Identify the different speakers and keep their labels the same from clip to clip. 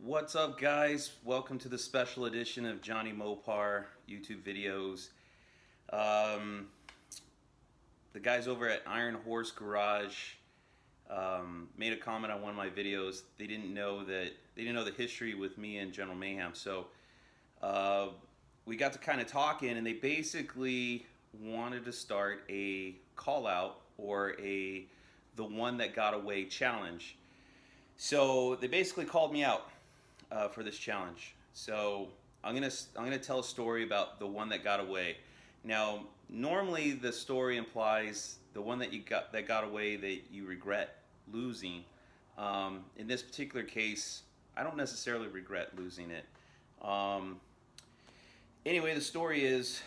Speaker 1: What's up, guys? Welcome to the special edition of Johnny Mopar YouTube videos. Um, the guys over at Iron Horse Garage made a comment on one of my videos. They didn't know the history with me and General Mayhem. So we got to kind of talking, and they basically wanted to start a call out or the one that got away challenge. So they basically called me out for this challenge. So I'm gonna tell a story about the one that got away. Now, normally the story implies the one that got away that you regret losing. In this particular case, I don't necessarily regret losing it. Anyway, the story is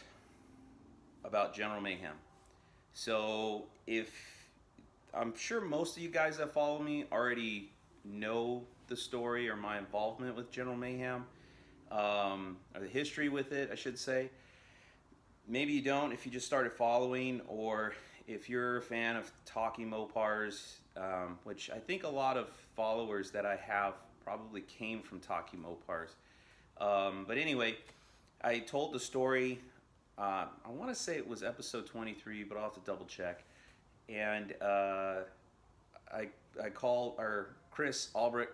Speaker 1: about General Mayhem. So I'm sure most of you guys that follow me already know the story or my involvement with General Mayhem, or the history with it, I should say. Maybe you don't if you just started following, or if you're a fan of talking Mopars, which I think a lot of followers that I have probably came from talking Mopars. But anyway, I told the story, I want to say it was episode 23, but I'll have to double check. And I called, or Chris Albrecht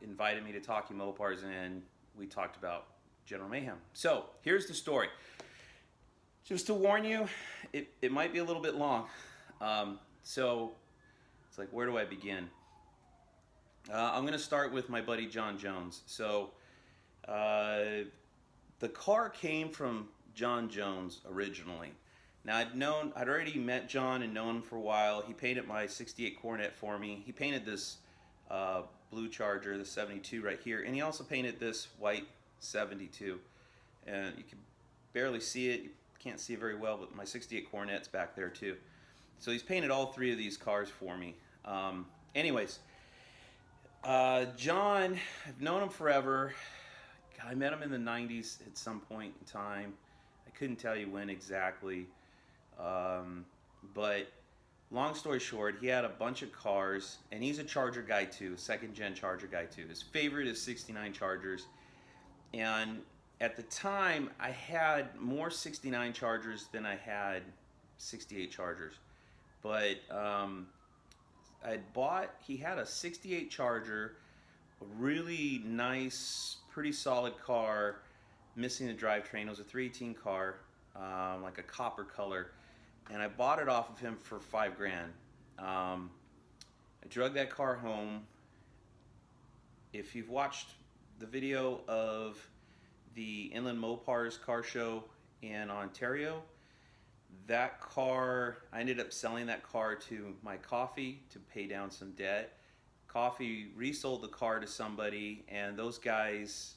Speaker 1: invited me to Talking Mopars, and we talked about General Mayhem. So here's the story. Just to warn you, it might be a little bit long. So it's like, where do I begin? I'm going to start with my buddy John Jones. So the car came from John Jones originally. Now I'd already met John and known him for a while. He painted my 68 Coronet for me. He painted this blue Charger, the 72 right here, and he also painted this white 72. And you can barely see it. You can't see it very well, but my 68 Coronet's back there too. So he's painted all three of these cars for me. Anyways, John, I've known him forever. I met him in the 90s at some point in time. I couldn't tell you when exactly. But long story short, he had a bunch of cars, and he's a Charger guy too, second gen Charger guy too. His favorite is 69 Chargers. And at the time, I had more 69 Chargers than I had 68 Chargers. But he had a 68 Charger, a really nice, pretty solid car, missing the drivetrain. It was a 318 car, like a copper color. And I bought it off of him for $5,000. I drug that car home. If you've watched the video of the Inland Mopars car show in Ontario, that car, I ended up selling that car to my coffee to pay down some debt. Coffee resold the car to somebody, and those guys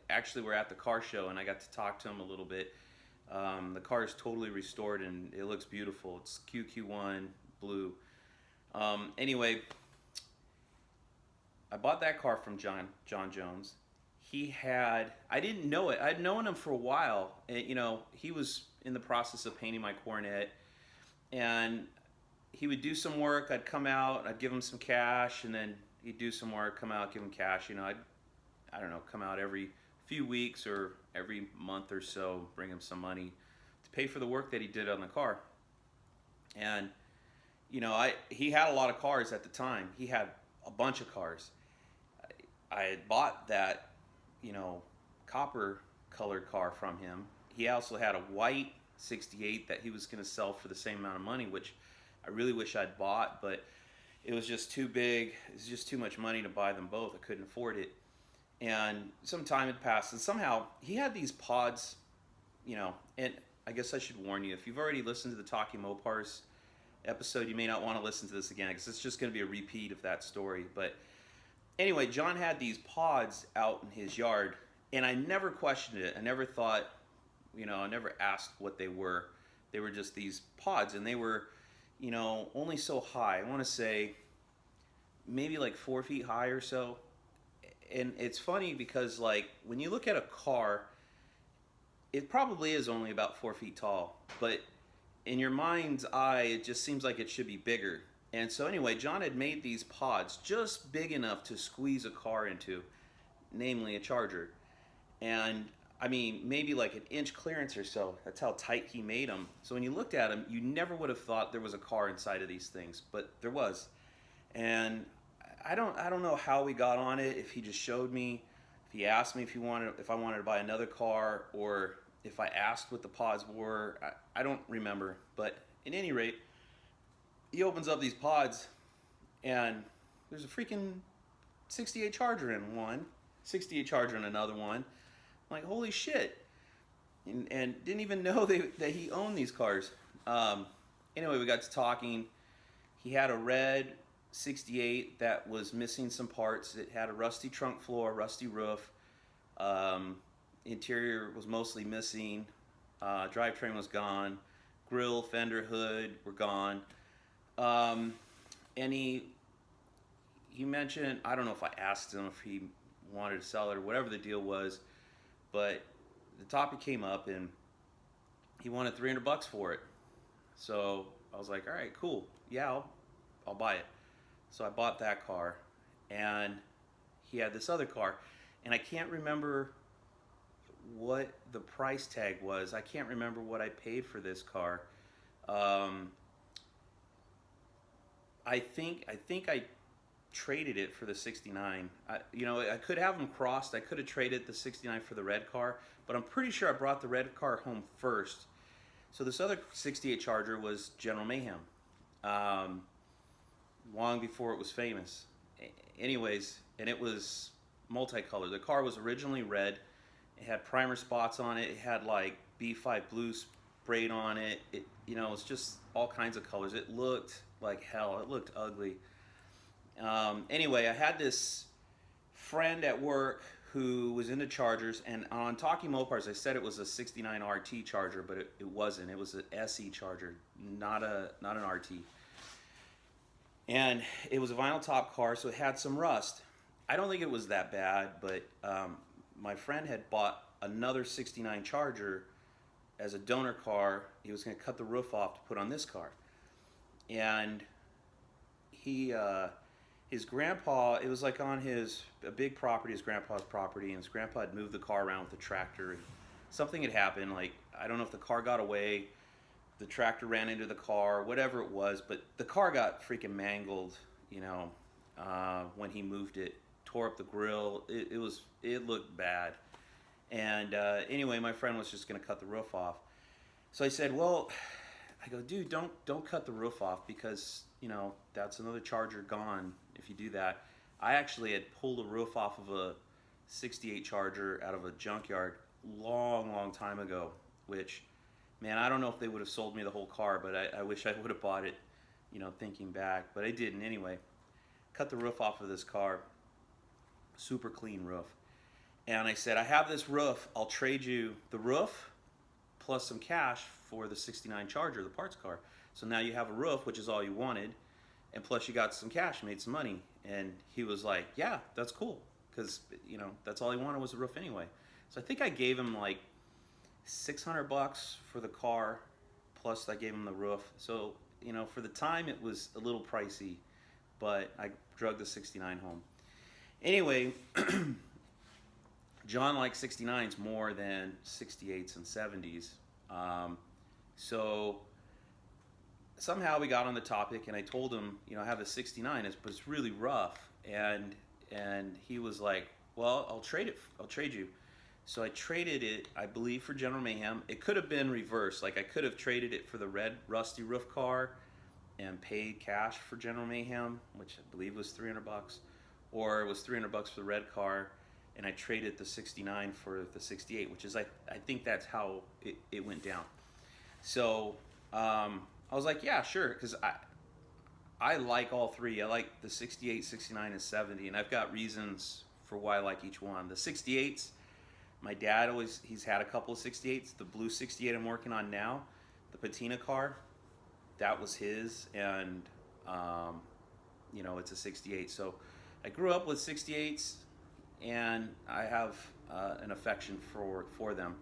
Speaker 1: actually were at the car show, and I got to talk to them a little bit. The car is totally restored and it looks beautiful. It's QQ1 blue. Anyway, I bought that car from John Jones. I didn't know it. I'd known him for a while. And, he was in the process of painting my Coronet, and he would do some work. I'd come out, I'd give him some cash, and then he'd do some work, come out, give him cash. I don't know, come out every few weeks or every month or so, bring him some money to pay for the work that he did on the car. And he had a lot of cars at the time. He had a bunch of cars. I had bought that copper colored car from him. He also had a white 68 that he was going to sell for the same amount of money, which I really wish I'd bought, but it was just too big. It was just too much money to buy them both. I couldn't afford it. And some time had passed, and somehow he had these pods, and I guess I should warn you, if you've already listened to the Talking Mopars episode, you may not want to listen to this again, because it's just going to be a repeat of that story. But anyway, John had these pods out in his yard, and I never questioned it. I never thought, I never asked what they were. They were just these pods, and they were, only so high. I want to say maybe like 4 feet high or so. And it's funny because, like, when you look at a car, it probably is only about 4 feet tall, but in your mind's eye, it just seems like it should be bigger. And so anyway, John had made these pods just big enough to squeeze a car into. namely a Charger. And I mean, maybe like an inch clearance or so. That's how tight he made them. So when you looked at them, you never would have thought there was a car inside of these things, but there was. And I don't know how we got on it. If he just showed me, if he asked me if I wanted to buy another car, or if I asked what the pods were. I don't remember. But at any rate, he opens up these pods, and there's a freaking 68 Charger in one, 68 Charger in another one. I'm like, holy shit. And didn't even know that he owned these cars. Anyway, we got to talking. He had a red 68 that was missing some parts. It had a rusty trunk floor, rusty roof. Interior was mostly missing. Drivetrain was gone. Grill, fender, hood were gone. And he mentioned, I don't know if I asked him if he wanted to sell it or whatever the deal was, but the topic came up and he wanted $300 for it. So I was like, all right, cool. Yeah, I'll buy it. So I bought that car, and he had this other car, and I can't remember what the price tag was. I can't remember what I paid for this car. I think I traded it for the 69. I could have them crossed. I could have traded the 69 for the red car, but I'm pretty sure I brought the red car home first. So this other 68 Charger was General Mayhem, long before it was famous. Anyways, and it was multicolored. The car was originally red. It had primer spots on it. It had like B5 blue sprayed on it. It was just all kinds of colors. It looked like hell. It looked ugly. Anyway, I had this friend at work who was into Chargers, and on Talking Mopars, I said it was a 69 RT Charger, but it wasn't. It was an SE Charger, not an RT. And it was a vinyl top car, so it had some rust. I don't think it was that bad, but my friend had bought another 69 Charger as a donor car. He was going to cut the roof off to put on this car. And his grandpa, it was like on a big property, his grandpa's property, and his grandpa had moved the car around with the tractor. And something had happened, like, I don't know if the car got away, the tractor ran into the car, whatever it was, but the car got freaking mangled, when he moved it, tore up the grill. It looked bad. And anyway, my friend was just going to cut the roof off. So I said, well, I go, dude, don't cut the roof off, because that's another Charger gone if you do that. I actually had pulled a roof off of a 68 Charger out of a junkyard long time ago, which, man, I don't know if they would have sold me the whole car, but I wish I would have bought it, thinking back, but I didn't. Anyway, cut the roof off of this car, super clean roof. And I said, I have this roof, I'll trade you the roof plus some cash for the 69 Charger, the parts car. So now you have a roof, which is all you wanted, and plus you got some cash, made some money. And he was like, yeah, that's cool, because that's all he wanted was a roof anyway. So I think I gave him like $600 for the car, plus I gave him the roof. So for the time it was a little pricey, but I drug the 69 home. Anyway, John likes 69s more than 68s and 70s. So somehow we got on the topic, and I told him, I have a 69, but it's really rough. And he was like, well, I'll trade you. So I traded it, I believe, for General Mayhem. It could have been reversed. Like, I could have traded it for the red rusty roof car and paid cash for General Mayhem, which I believe was $300, or it was $300 for the red car, and I traded the 69 for the 68, which is, I think that's how it went down. So I was like, yeah, sure, because I like all three. I like the 68, 69, and 70, and I've got reasons for why I like each one. The 68s, my dad he's had a couple of 68s. The blue 68 I'm working on now, the patina car, that was his, and it's a 68. So I grew up with 68s, and I have an affection for them.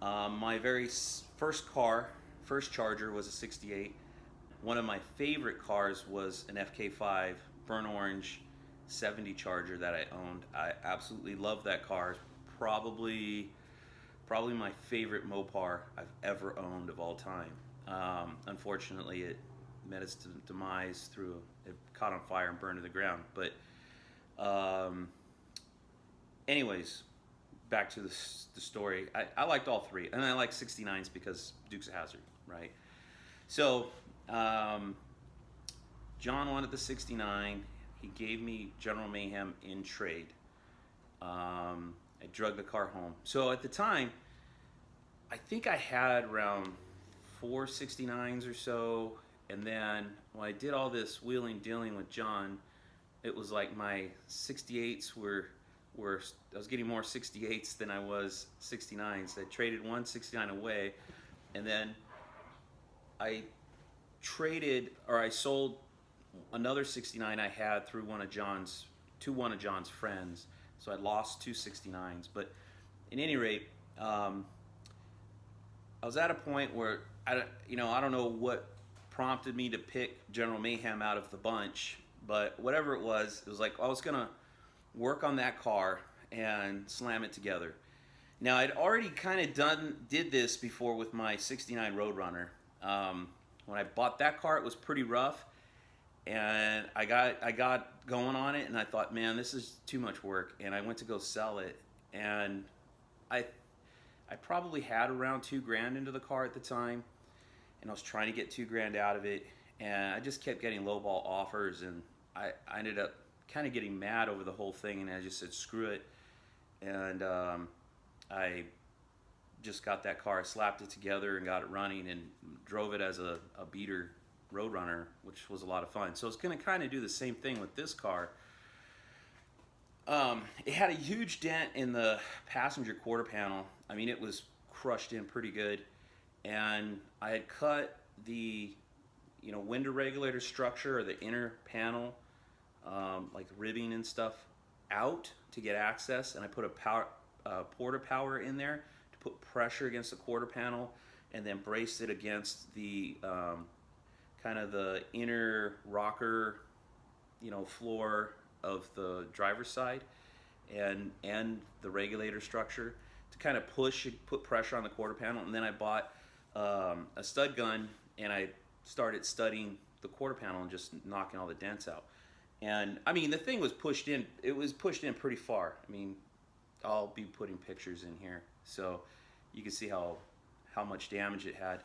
Speaker 1: My very first Charger was a 68. One of my favorite cars was an FK5, burnt orange, 70 Charger that I owned. I absolutely love that car. It's probably probably my favorite Mopar I've ever owned of all time. Unfortunately, it met its demise through it caught on fire and burned to the ground. But um, anyways, back to the story. I liked all three, and I like 69s because Dukes of Hazzard, right? So um, John wanted the 69. He gave me General Mayhem in trade. I drug the car home. So at the time, I think I had around 469s or so. And then when I did all this wheeling dealing with John, it was like my 68s were I was getting more 68s than I was 69s. I traded one 69 away, and then I I sold another 69 I had through one of John's friends. So I lost two 69s. But at any rate, I was at a point where I don't know what prompted me to pick General Mayhem out of the bunch, but whatever it was like I was gonna work on that car and slam it together. Now I'd already kind of did this before with my '69 Roadrunner. When I bought that car, it was pretty rough, and I got going on it, and I thought, man, this is too much work, and I went to go sell it, and I I probably had around $2,000 into the car at the time, and I was trying to get $2,000 out of it, and I just kept getting lowball offers, and I ended up kind of getting mad over the whole thing, and I just said screw it, and I just got that car, slapped it together, and got it running, and drove it as a beater Roadrunner, which was a lot of fun. So it's going to kind of do the same thing with this car. It had a huge dent in the passenger quarter panel. I mean, it was crushed in pretty good, and I had cut the window regulator structure, or the inner panel, like ribbing and stuff, out to get access, and I put a porta power in there to put pressure against the quarter panel, and then braced it against the kind of the inner rocker floor of the driver's side, and the regulator structure to kind of put pressure on the quarter panel. And then I bought a stud gun, and I started studding the quarter panel and just knocking all the dents out. And I mean, the thing was pushed in. It was pushed in pretty far. I mean, I'll be putting pictures in here so you can see how much damage it had.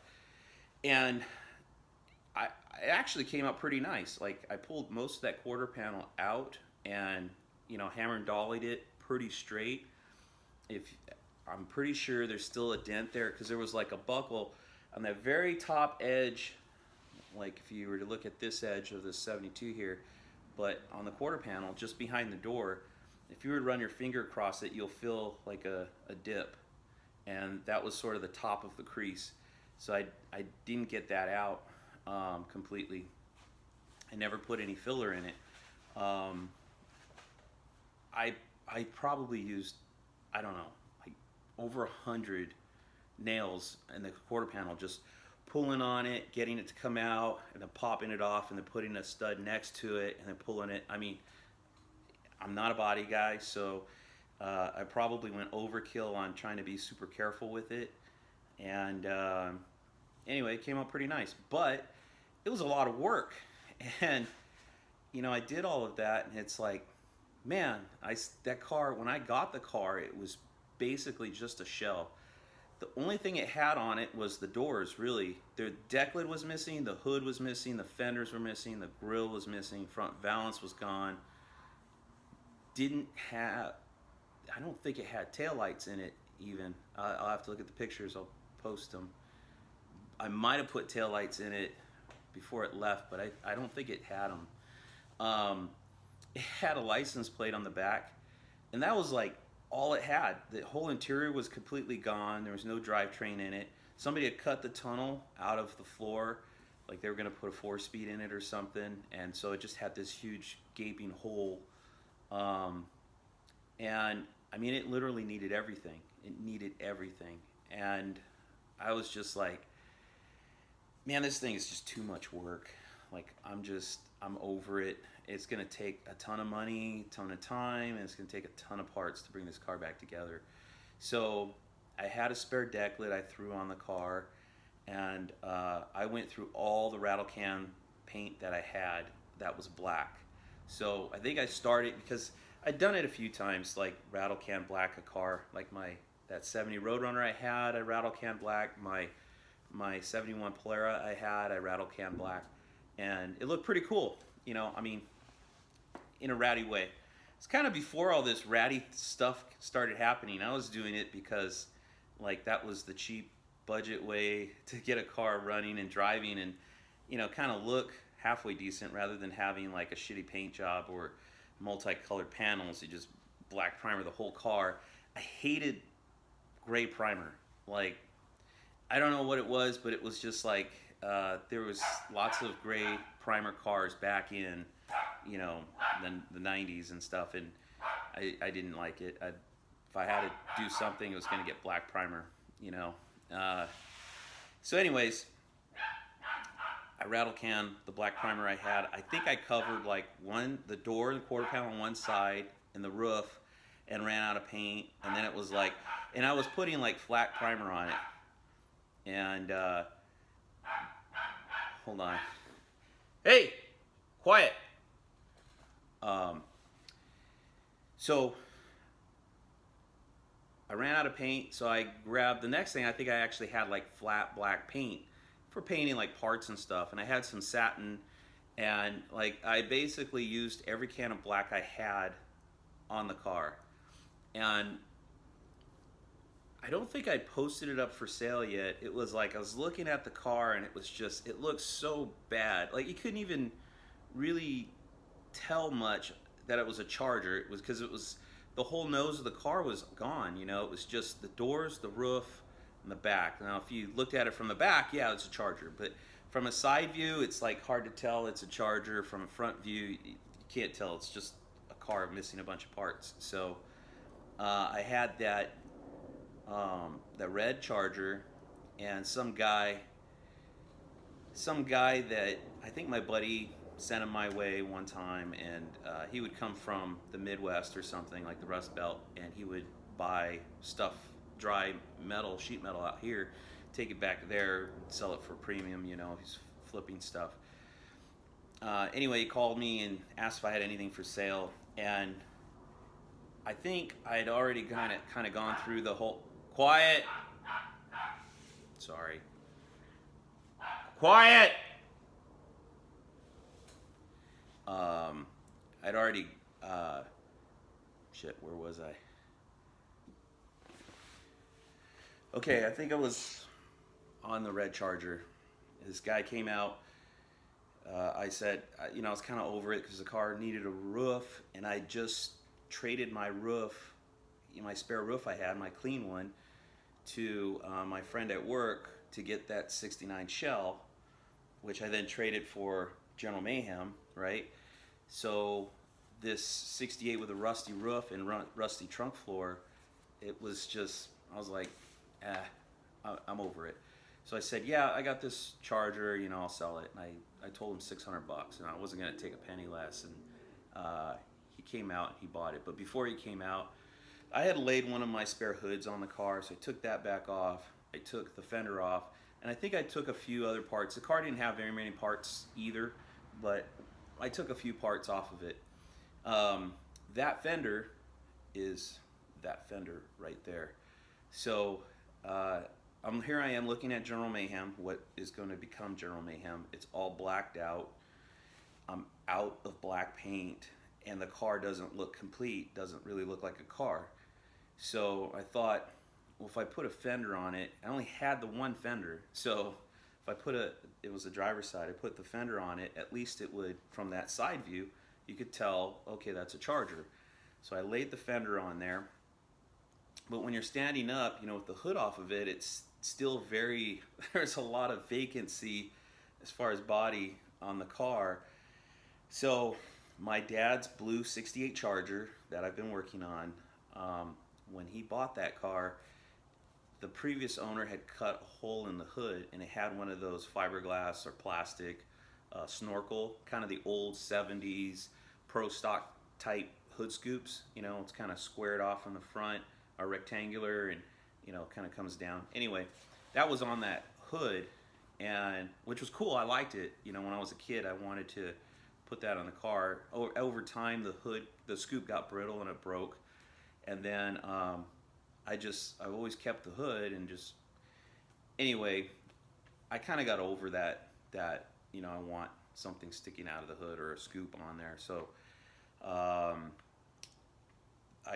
Speaker 1: And it actually came out pretty nice. Like, I pulled most of that quarter panel out, and hammer and dollied it pretty straight. I'm pretty sure there's still a dent there, because there was like a buckle on that very top edge. Like, if you were to look at this edge of the 72 here, but on the quarter panel just behind the door, if you were to run your finger across it, you'll feel like a dip, and that was sort of the top of the crease. So I didn't get that out completely. I never put any filler in it. I probably used, I don't know, like over 100 nails in the quarter panel, just pulling on it, getting it to come out, and then popping it off, and then putting a stud next to it, and then pulling it. I mean, I'm not a body guy, so I probably went overkill on trying to be super careful with it. And anyway, it came out pretty nice, but it was a lot of work. And I did all of that, and it's like, man, that car, when I got the car, it was basically just a shell. The only thing it had on it was the doors, really. The deck lid was missing, the hood was missing, the fenders were missing, the grille was missing, front valance was gone. I don't think it had taillights in it even. I'll have to look at the pictures, I'll post them. I might have put taillights in it before it left, but I don't think it had them. It had a license plate on the back, and that was like all it had. The whole interior was completely gone. There was no drivetrain in it. Somebody had cut the tunnel out of the floor, like they were going to put a 4-speed in it or something, and so it just had this huge gaping hole. And I mean, it literally needed everything. It needed everything. And I was just like, man, this thing is just too much work. like I'm over it. It's gonna take a ton of money, a ton of time, and it's gonna take a ton of parts to bring this car back together. So I had a spare deck lid I threw on the car, and I went through all the rattle can paint that I had that was black. So I think I started because I'd done it a few times, like rattle can black a car, like that 70 Roadrunner I had, I rattle can black. My 71 Polara I had, I rattle can black, and it looked pretty cool. I mean, in a ratty way. It's kind of before all this ratty stuff started happening. I was doing it because, like, that was the cheap budget way to get a car running and driving, and kind of look halfway decent rather than having like a shitty paint job or multicolored panels. You just black primer the whole car. I hated gray primer. Like, I don't know what it was, but it was just like there was lots of gray primer cars back in the 90s and stuff, and I didn't like it. If I had to do something, it was going to get black primer. So anyways, I rattle can the black primer I had. I think I covered like the door, the quarter panel on one side, and the roof, and ran out of paint. And then it was like, and I was putting like flat primer on it. And hold on. Hey, quiet. So I ran out of paint, so I grabbed the next thing. I think I actually had like flat black paint for painting like parts and stuff, and I had some satin, and like I basically used every can of black I had on the car. And I don't think I posted it up for sale yet. It was like I was looking at the car, and it looked so bad. Like you couldn't even really tell much that it was a Charger. It was because the whole nose of the car was gone. It was just the doors, the roof, and the back. Now, if you looked at it from the back, yeah, it's a Charger. But from a side view, it's like hard to tell it's a Charger. From a front view, you can't tell. It's just a car missing a bunch of parts. So I had that red Charger, and some guy that I think my buddy sent him my way one time, and he would come from the Midwest or something, like the Rust Belt, and he would buy stuff, dry metal, sheet metal out here, take it back there, sell it for premium. He's flipping stuff. Anyway, he called me and asked if I had anything for sale, and I think I had already kind of gone through the whole... Quiet! Sorry. Quiet! I'd already... shit, where was I? Okay, I think I was on the red Charger. This guy came out. I said, I was kind of over it because the car needed a roof, and I just traded my roof, my spare roof I had, my clean one, to my friend at work to get that 69 shell, which I then traded for General Mayhem, right? So this 68 with a rusty roof and rusty trunk floor, it was just, I was like, I'm over it. So I said, yeah, I got this Charger, I'll sell it. And I told him $600, and I wasn't going to take a penny less. And he came out and he bought it. But before he came out, I had laid one of my spare hoods on the car, so I took that back off. I took the fender off, and I think I took a few other parts. The car didn't have very many parts either, but I took a few parts off of it. That fender is that fender right there. So here I am looking at General Mayhem, what is going to become General Mayhem. It's all blacked out. I'm out of black paint, and the car doesn't look complete, doesn't really look like a car. So I thought, well, if I put a fender on it, I only had the one fender. So if I it was the driver's side, I put the fender on it, at least it would, from that side view, you could tell, okay, that's a Charger. So I laid the fender on there. But when you're standing up, with the hood off of it, it's still there's a lot of vacancy as far as body on the car. So my dad's blue 68 Charger that I've been working on, when he bought that car, the previous owner had cut a hole in the hood, and it had one of those fiberglass or plastic snorkel, kind of the old 70s pro stock type hood scoops. You know, it's kind of squared off on the front, or rectangular, and you know, kind of comes down. Anyway, that was on that hood, and which was cool. I liked it. You know, when I was a kid, I wanted to put that on the car. Over time, the scoop got brittle and it broke, and then I've always kept the hood and just anyway, I kind of got over that you know, I want something sticking out of the hood or a scoop on there. So I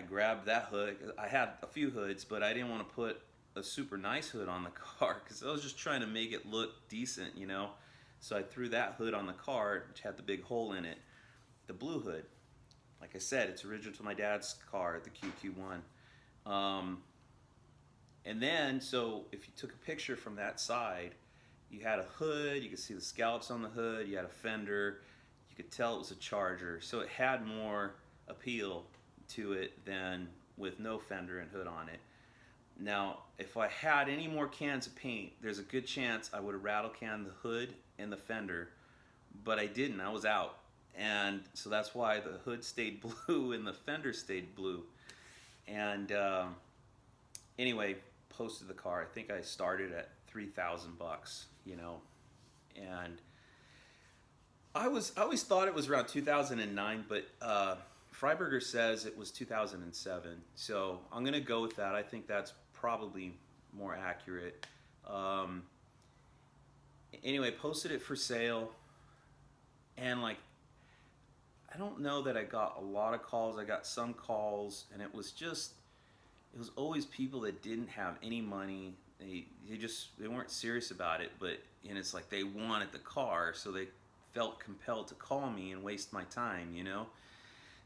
Speaker 1: grabbed that hood. I had a few hoods, but I didn't want to put a super nice hood on the car because I was just trying to make it look decent, you know. So I threw that hood on the car, which had the big hole in it, the blue hood. Like I said, it's original to my dad's car, the QQ1. And then, so if you took a picture from that side, you had a hood, you could see the scallops on the hood, you had a fender, you could tell it was a Charger. So it had more appeal to it than with no fender and hood on it. Now, if I had any more cans of paint, there's a good chance I would have rattle canned the hood and the fender, but I didn't. I was out. And so that's why the hood stayed blue and the fender stayed blue. And anyway, posted the car. I think I started at $3,000, you know, and I always thought it was around 2009, but Freiburger says it was 2007. So I'm gonna go with that. I think that's probably more accurate. Anyway, posted it for sale, and like, I don't know that I got a lot of calls. I got some calls, and it was always people that didn't have any money. They weren't serious about it, and it's like they wanted the car, so they felt compelled to call me and waste my time, you know.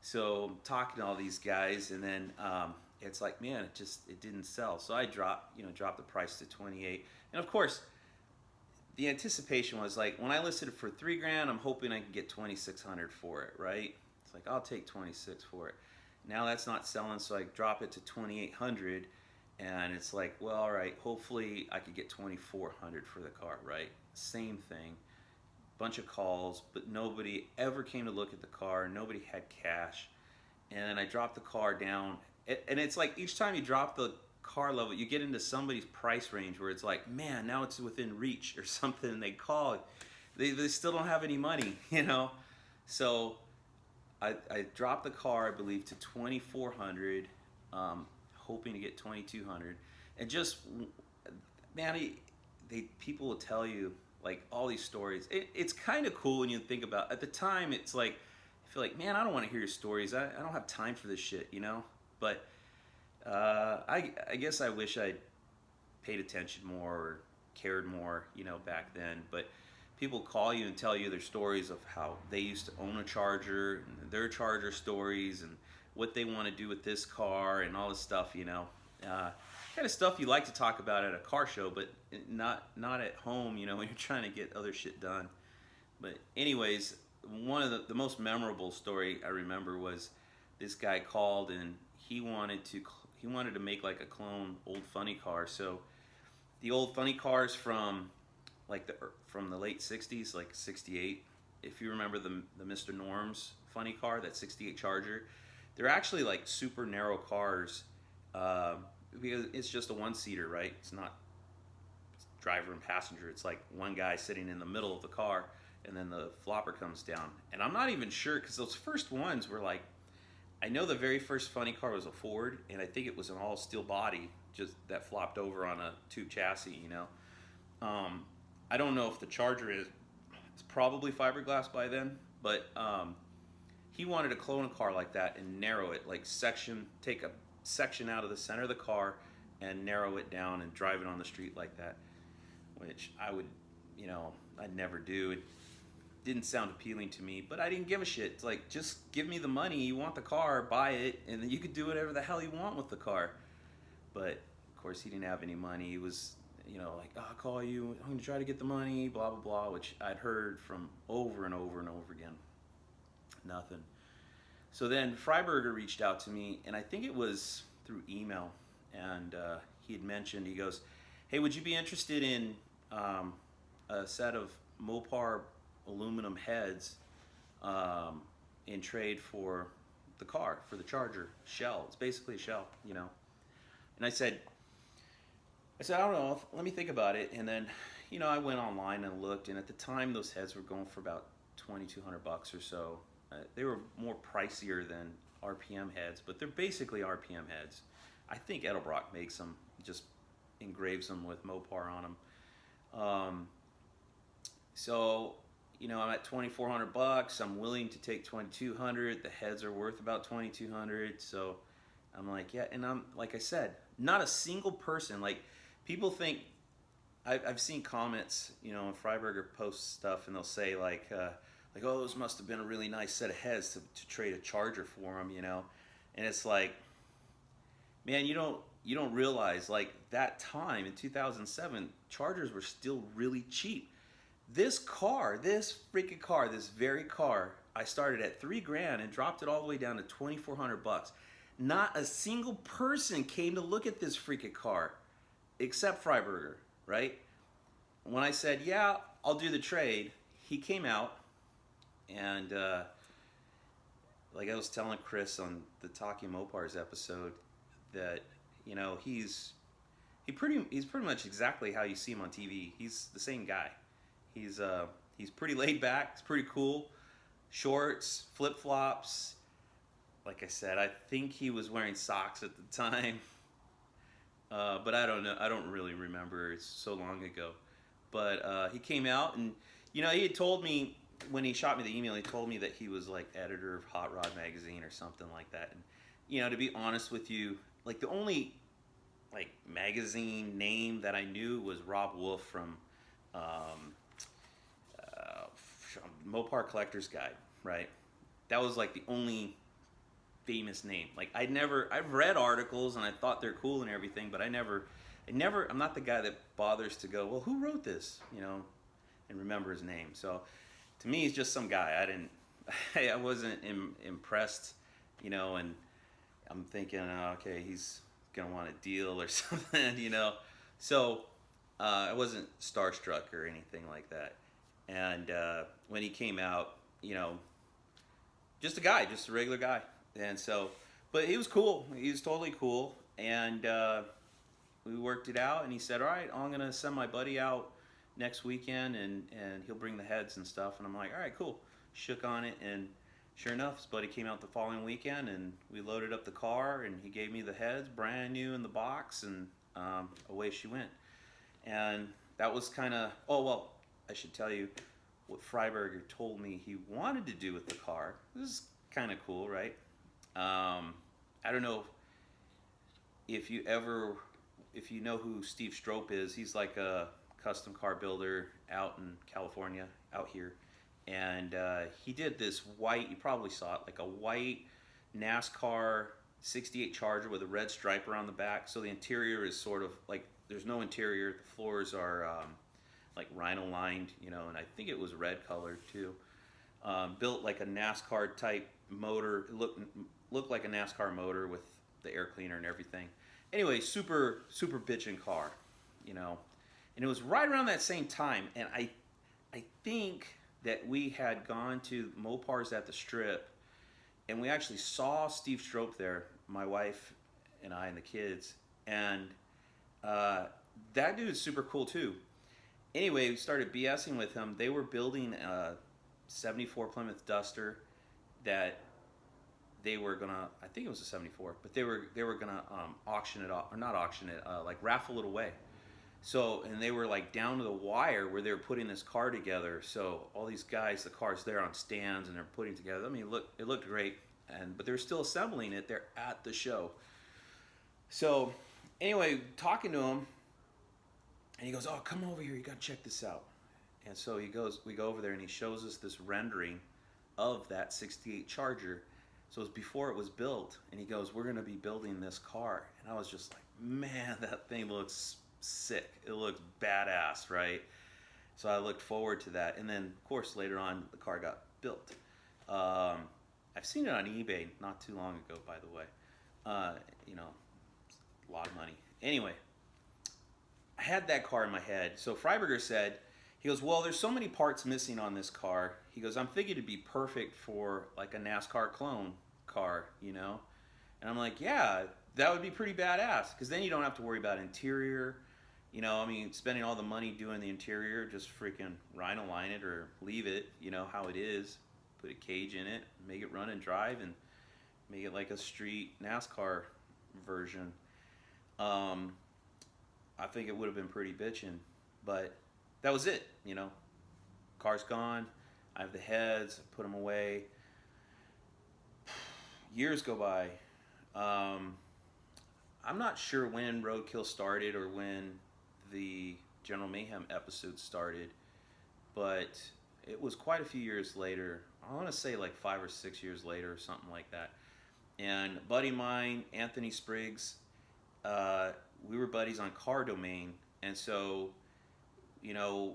Speaker 1: So I'm talking to all these guys, and then it's like, man, it didn't sell. So I dropped the price to 28, and of course, the anticipation was like, when I listed it for $3,000, I'm hoping I can get 2,600 for it, right? It's like, I'll take 26 for it. Now that's not selling, so I drop it to 2,800, and it's like, well, all right, hopefully I could get 2,400 for the car, right? Same thing, bunch of calls, but nobody ever came to look at the car. Nobody had cash, and then I dropped the car down, and it's like each time you drop the car level, you get into somebody's price range where it's like, man, now it's within reach or something, and they call, they still don't have any money, you know. So I dropped the car, I believe, to 2,400, hoping to get 2,200, and just, man, people will tell you like all these stories. It's kind of cool when you think about. At the time, it's like, I feel like, man, I don't want to hear your stories. I don't have time for this shit, you know. But I guess I wish I'd paid attention more or cared more, you know, back then. But people call you and tell you their stories of how they used to own a Charger, and their Charger stories, and what they want to do with this car, and all this stuff, you know. Kind of stuff you like to talk about at a car show, but not at home, you know, when you're trying to get other shit done. But anyways, one of the most memorable story I remember was this guy called, and he wanted to make like a clone old funny car. So the old funny cars from the late 60s, like 68, if you remember the Mr. Norm's funny car, that 68 Charger, they're actually like super narrow cars, because it's just a one-seater, right? It's not driver and passenger. It's like one guy sitting in the middle of the car, and then the flopper comes down. And I'm not even sure, because those first ones were like, I know the very first funny car was a Ford, and I think it was an all steel body, just that flopped over on a tube chassis, you know. I don't know if the Charger is probably fiberglass by then, but he wanted to clone a car like that and narrow it, like take a section out of the center of the car and narrow it down and drive it on the street like that, which I would, you know, I'd never do. It didn't sound appealing to me, but I didn't give a shit. It's like, just give me the money. You want the car, buy it, and then you could do whatever the hell you want with the car. But of course, he didn't have any money. He was, you know, like, oh, I'll call you, I'm gonna try to get the money, blah blah blah, which I'd heard from over and over and over again. Nothing. So then Freiburger reached out to me, and I think it was through email, and he had mentioned, he goes, hey, would you be interested in a set of Mopar aluminum heads in trade for the car, for the Charger shell. It's basically a shell, you know. And I said, I don't know, let me think about it. And then, you know, I went online and looked, and at the time those heads were going for about $2,200 or so. They were more pricier than RPM heads, but they're basically RPM heads. I think Edelbrock makes them, just engraves them with Mopar on them. So, you know, I'm at $2,400. I'm willing to take $2,200. The heads are worth about $2,200. So I'm like, yeah. And I'm, like I said, not a single person, like, people think, I've seen comments, you know, when Freiburger posts stuff, and they'll say like, oh, those must have been a really nice set of heads to trade a Charger for them, you know. And it's like, man, you don't realize, like, that time in 2007, Chargers were still really cheap. This freaking car, this very car, I started at $3,000 and dropped it all the way down to $2,400. Not a single person came to look at this freaking car, except Freiburger, right? When I said, yeah, I'll do the trade, he came out, and like I was telling Chris on the Talking Mopars episode, that, you know, he's pretty much exactly how you see him on TV. He's the same guy. He's pretty laid back. He's pretty cool. Shorts, flip flops. Like I said, I think he was wearing socks at the time. But I don't know. I don't really remember. It's so long ago. But he came out, and, you know, he had told me, when he shot me the email, he told me that he was like editor of Hot Rod magazine or something like that. And, you know, to be honest with you, like, the only like magazine name that I knew was Rob Wolf from Mopar Collector's Guide, right? That was like the only famous name. Like, I've read articles and I thought they're cool and everything, but I'm not the guy that bothers to go, well, who wrote this, you know, and remember his name. So to me, he's just some guy. I wasn't impressed, you know, and I'm thinking, okay, he's gonna want a deal or something, you know. So I wasn't starstruck or anything like that. And when he came out, you know, just a regular guy. And so, but he was cool. He was totally cool. And we worked it out. And he said, all right, I'm gonna send my buddy out next weekend, and he'll bring the heads and stuff. And I'm like, all right, cool. Shook on it, and sure enough, his buddy came out the following weekend, and we loaded up the car, and he gave me the heads, brand new in the box, and away she went. And that was kind of, oh, well, I should tell you what Freiburger told me he wanted to do with the car. This is kind of cool, right? I don't know if you know who Steve Strope is. He's like a custom car builder out in California, out here. And he did this white, you probably saw it, like a white NASCAR 68 Charger with a red stripe around the back. So the interior is sort of like, there's no interior. The floors are like rhino lined, you know, and I think it was red colored too. Built like a NASCAR type motor. It looked like a NASCAR motor with the air cleaner and everything. Anyway, super bitchin' car, you know. And it was right around that same time, and I think that we had gone to Mopars at the Strip, and we actually saw Steve Strope there, my wife and I and the kids, and that dude's super cool too. Anyway, we started BSing with him. They were building a 74 Plymouth Duster that they were gonna, I think it was a 74, but they were gonna auction it off, or not auction it, like raffle it away. So, and they were like down to the wire where they were putting this car together. So all these guys, the car's there on stands, and they're putting it together. I mean, it looked great, but they were still assembling it there at the show. So anyway, talking to him, and he goes, oh, come over here, you gotta check this out. And so we go over there, and he shows us this rendering of that 68 Charger. So it was before it was built, and he goes, we're gonna be building this car. And I was just like, man, that thing looks sick. It looks badass, right? So I looked forward to that. And then, of course, later on, the car got built. I've seen it on eBay not too long ago, by the way. You know, a lot of money. Anyway, I had that car in my head. So Freiburger said, He goes, well, there's so many parts missing on this car. He goes, I'm thinking it'd be perfect for like a NASCAR clone car, you know? And I'm like, yeah, that would be pretty badass because then you don't have to worry about interior. You know, I mean, spending all the money doing the interior, just freaking rhino line it or leave it, you know, how it is. Put a cage in it, make it run and drive, and make it like a street NASCAR version. Um, I think it would have been pretty bitchin', but that was it, you know. Car's gone. I have the heads. I put them away. Years go by. I'm not sure when Roadkill started or when the General Mayhem episode started, but it was quite a few years later. I want to say like 5 or 6 years later or something like that. And a buddy of mine, Anthony Spriggs, we were buddies on Car Domain, and so, you know,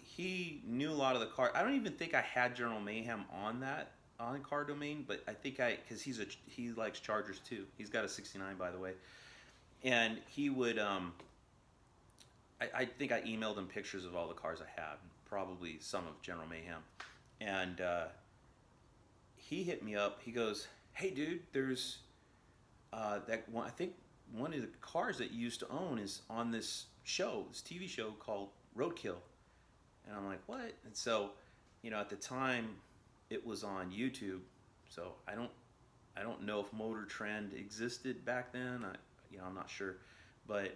Speaker 1: he knew a lot of the car. I don't even think I had General Mayhem on Car Domain, but I think because he likes Chargers too. He's got a '69, by the way, and he would. I think I emailed him pictures of all the cars I had, probably some of General Mayhem, and he hit me up. He goes, "Hey, dude, there's that one. I think one of the cars that you used to own is on this TV show called Roadkill." And I'm like, what? And so, you know, at the time, it was on YouTube. So I don't know if Motor Trend existed back then. I'm not sure, but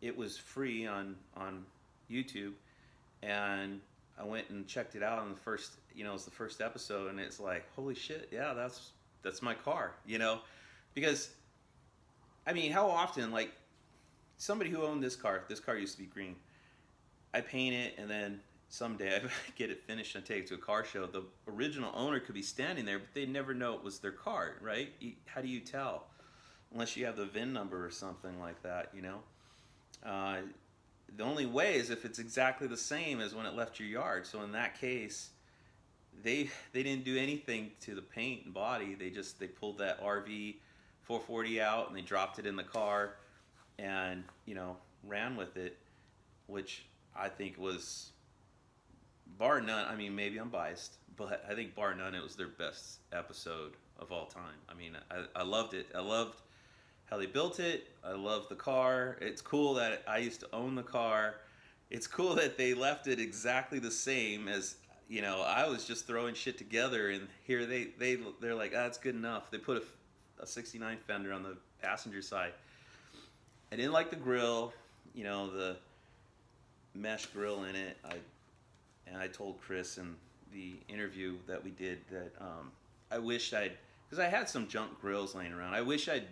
Speaker 1: it was free on YouTube, and I went and checked it out on the first. You know, it was the first episode, and it's like, holy shit, yeah, that's my car. You know, because I mean, how often, like, somebody who owned this car used to be green. I paint it, and then someday I get it finished and take it to a car show. The original owner could be standing there, but they'd never know it was their car, right? How do you tell? Unless you have the VIN number or something like that, you know? The only way is if it's exactly the same as when it left your yard. So in that case, they didn't do anything to the paint and body. They pulled that RV 440 out and they dropped it in the car and, you know, ran with it, which I think was, bar none, I mean, maybe I'm biased, but I think bar none, it was their best episode of all time. I mean, I loved it. I loved how they built it. I loved the car. It's cool that I used to own the car. It's cool that they left it exactly the same as, you know, I was just throwing shit together, and here they're like, that's good enough. They put a 69 fender on the passenger side. I didn't like the grill, you know, the mesh grill in it. I told Chris in the interview that we did that I wished because I had some junk grills laying around. I wish I'd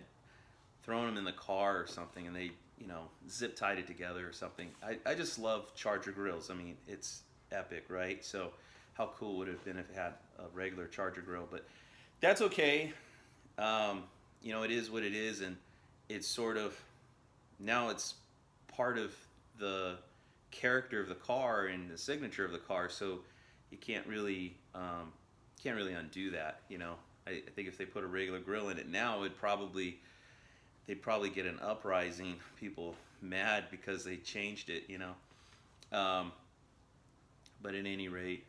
Speaker 1: thrown them in the car or something and they, you know, zip tied it together or something. I just love Charger grills. I mean, it's epic, right? So how cool would it have been if it had a regular Charger grill? But that's okay. You know, it is what it is, and it's sort of, now it's part of the character of the car and the signature of the car, so you can't really undo that, you know. I think if they put a regular grill in it now, they'd probably get an uprising, people mad because they changed it, you know. But at any rate,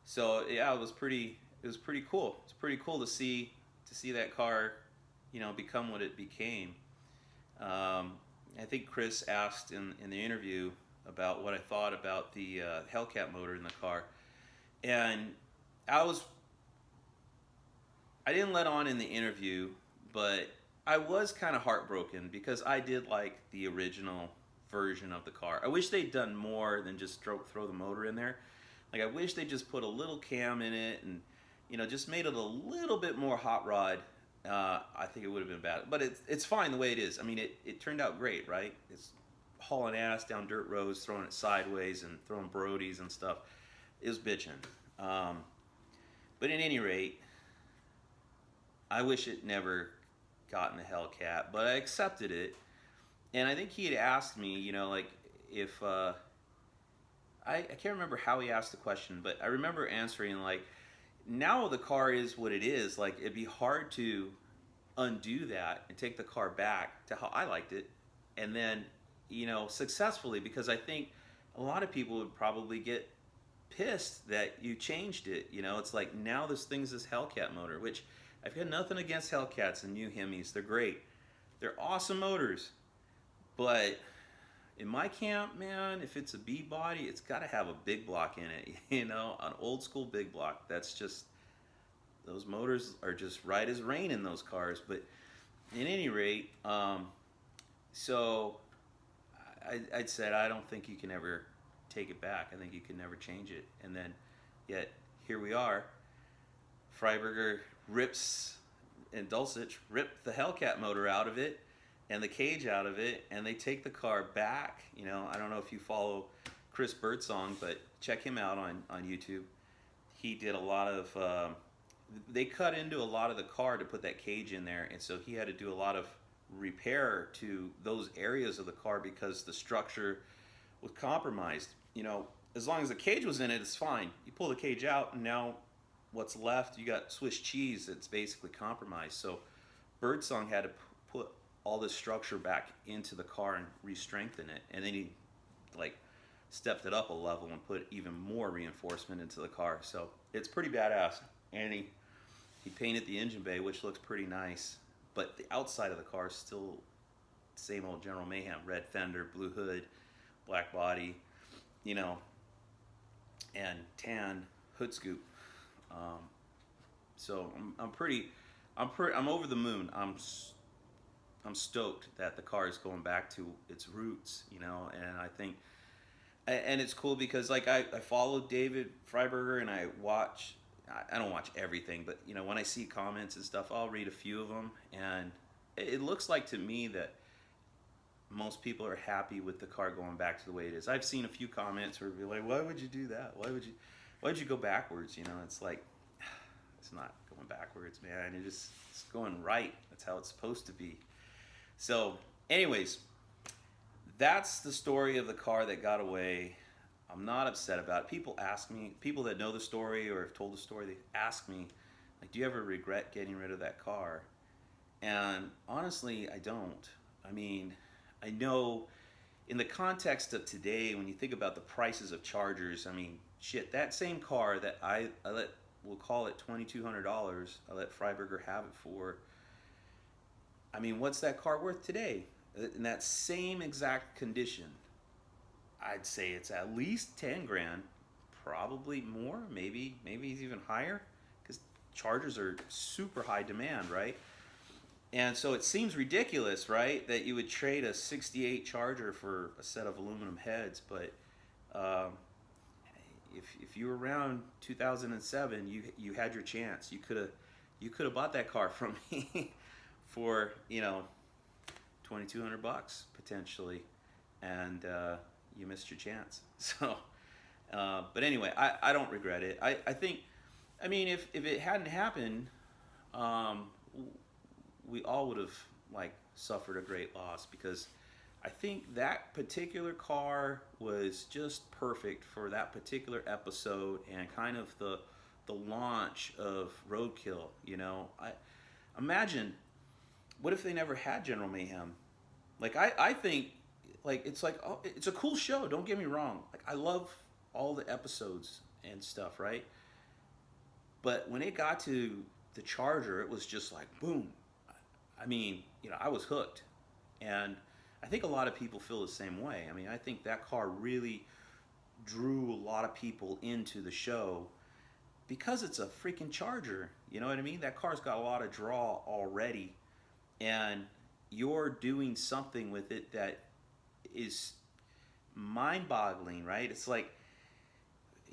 Speaker 1: so yeah, it was pretty cool. It's pretty cool to see that car, you know, become what it became. I think Chris asked in the interview about what I thought about the Hellcat motor in the car, and I didn't let on in the interview, but I was kind of heartbroken because I did like the original version of the car. I wish they'd done more than just throw the motor in there. Like, I wish they just put a little cam in it and, you know, just made it a little bit more hot rod. I think it would have been bad, but it's fine the way it is. I mean, it turned out great, right? It's hauling ass down dirt roads, throwing it sideways and throwing Brodies and stuff. It was bitching. But at any rate, I wish it never gotten a Hellcat, but I accepted it. And I think he had asked me, you know, like, if I can't remember how he asked the question, but I remember answering, like, now the car is what it is. Like, it'd be hard to undo that and take the car back to how I liked it, and then, you know, successfully, because I think a lot of people would probably get pissed that you changed it. You know, it's like now this thing's this Hellcat motor, which I've got nothing against Hellcats and new Hemis. They're great. They're awesome motors. But in my camp, man, if it's a B body, it's got to have a big block in it. You know, an old school big block. That's just, those motors are just right as rain in those cars. But at any rate, so I'd said I don't think you can ever take it back. I think you can never change it. And then, yet here we are. Freiburger rips, and Dulcich ripped the Hellcat motor out of it and the cage out of it, and they take the car back. You know, I don't know if you follow Chris Birdsong, but check him out on YouTube. He did a lot of, they cut into a lot of the car to put that cage in there, and so he had to do a lot of repair to those areas of the car because the structure was compromised. You know, as long as the cage was in it, it's fine. You pull the cage out, and now what's left, you got Swiss cheese that's basically compromised. So Birdsong had to put all this structure back into the car and re-strengthen it, and then he like stepped it up a level and put even more reinforcement into the car. So it's pretty badass. And he painted the engine bay, which looks pretty nice, but the outside of the car is still the same old General Mayhem: red fender, blue hood, black body, you know, and tan hood scoop. So I'm over the moon. I'm stoked that the car is going back to its roots, you know, and I think, and it's cool because like I follow David Freiburger, and I don't watch everything, but you know, when I see comments and stuff, I'll read a few of them, and it looks like to me that most people are happy with the car going back to the way it is. I've seen a few comments where people are like, why would you do that? Why would you go backwards? You know, it's like, it's not going backwards, man. It's going right. That's how it's supposed to be. So anyways, that's the story of the car that got away. I'm not upset about it. People ask me, people that know the story or have told the story, they ask me, like, do you ever regret getting rid of that car? And honestly, I don't. I mean, I know in the context of today, when you think about the prices of Chargers, I mean, shit, that same car that I let, we'll call it $2,200, I let Freiburger have it for, I mean, what's that car worth today? In that same exact condition, I'd say it's at least 10 grand, probably more, maybe it's even higher, because Chargers are super high demand, right? And so it seems ridiculous, right, that you would trade a 68 Charger for a set of aluminum heads, but if you were around 2007, you had your chance. You could have bought that car from me for, you know, $2,200 potentially, and you missed your chance. So, but anyway, I don't regret it. I think, I mean, if it hadn't happened, we all would have like suffered a great loss, because I think that particular car was just perfect for that particular episode and kind of the launch of Roadkill. You know, I imagine, what if they never had General Mayhem? Like I think, like, it's like, oh, it's a cool show, don't get me wrong. Like, I love all the episodes and stuff, right? But when it got to the Charger, it was just like boom. I mean, you know, I was hooked. And I think a lot of people feel the same way. I mean, I think that car really drew a lot of people into the show because it's a freaking Charger. You know what I mean? That car's got a lot of draw already, and you're doing something with it that is mind-boggling, right? It's like,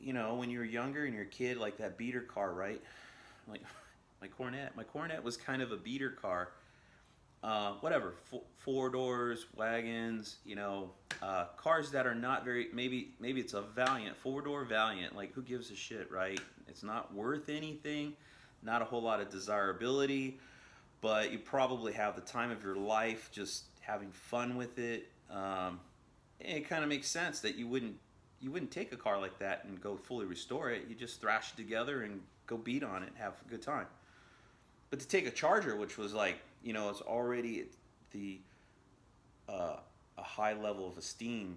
Speaker 1: you know, when you're younger and you're a kid, like that beater car, right? Like my Cornet was kind of a beater car. Whatever, four doors, wagons, you know, cars that are not very, maybe it's a Valiant, four-door Valiant, like, who gives a shit, right? It's not worth anything, not a whole lot of desirability, but you probably have the time of your life just having fun with it. It kind of makes sense that you wouldn't take a car like that and go fully restore it. You just thrash it together and go beat on it and have a good time. But to take a Charger, which was like, you know, it's already a high level of esteem,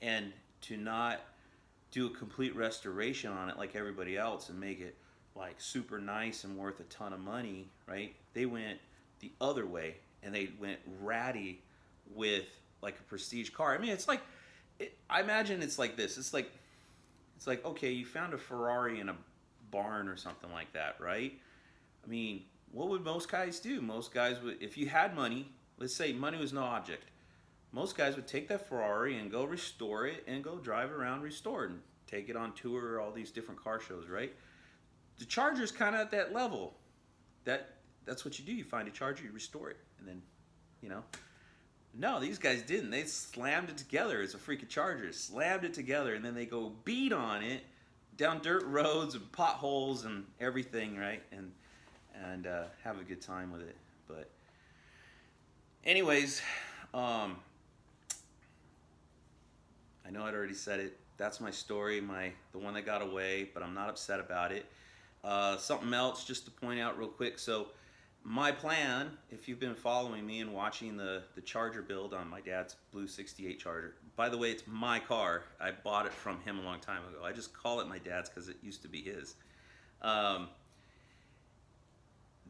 Speaker 1: and to not do a complete restoration on it like everybody else and make it like super nice and worth a ton of money, right? They went the other way and they went ratty with like a prestige car. I mean, it's like, I imagine it's like this. It's like, okay, you found a Ferrari in a barn or something like that, right? I mean, what would most guys do? Most guys would, if you had money, let's say money was no object, most guys would take that Ferrari and go restore it and go drive around restored and take it on tour or all these different car shows, right? The Charger's kind of at that level. That's what you do. You find a Charger, you restore it, and then, you know. No, these guys didn't. They slammed it together. It's a freaking Charger. Slammed it together, and then they go beat on it down dirt roads and potholes and everything, right? And have a good time with it. But anyways, I know I'd already said it. That's my story, the one that got away, but I'm not upset about it. Something else just to point out real quick. So my plan, if you've been following me and watching the Charger build on my dad's blue 68 Charger, by the way, it's my car. I bought it from him a long time ago. I just call it my dad's because it used to be his.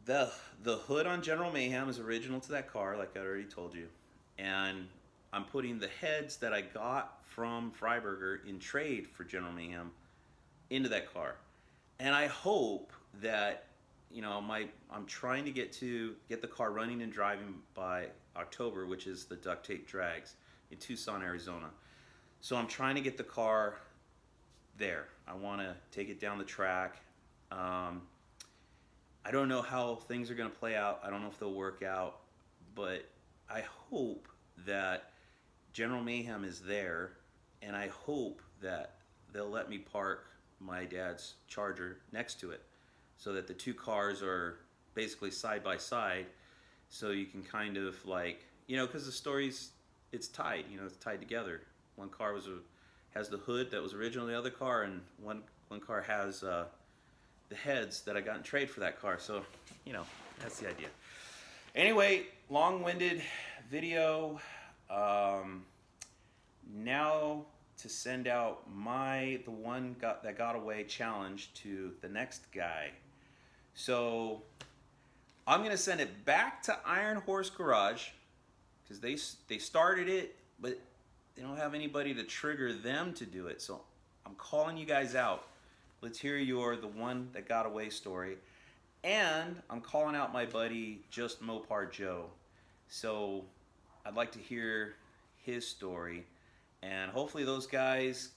Speaker 1: The hood on General Mayhem is original to that car, like I already told you. And I'm putting the heads that I got from Freiburger in trade for General Mayhem into that car. And I hope that, you know, I'm trying to get the car running and driving by October, which is the duct tape drags in Tucson, Arizona. So I'm trying to get the car there. I want to take it down the track. I don't know how things are going to play out. I don't know if they'll work out, but I hope that General Mayhem is there, and I hope that they'll let me park my dad's Charger next to it so that the two cars are basically side by side, so you can kind of like, you know, because the story's, it's tied, you know, it's tied together. One car has the hood that was original in the other car, and one car has the heads that I got in trade for that car. So, you know, that's the idea. Anyway, long-winded video. Now to send out the one that got away challenge to the next guy. So I'm gonna send it back to Iron Horse Garage because they started it, but they don't have anybody to trigger them to do it. So I'm calling you guys out. Let's hear the one that got away story. And I'm calling out my buddy Just Mopar Joe. So I'd like to hear his story, and hopefully those guys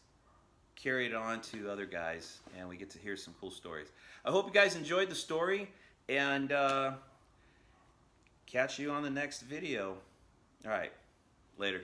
Speaker 1: carry it on to other guys and we get to hear some cool stories. I hope you guys enjoyed the story, and catch you on the next video. All right, later.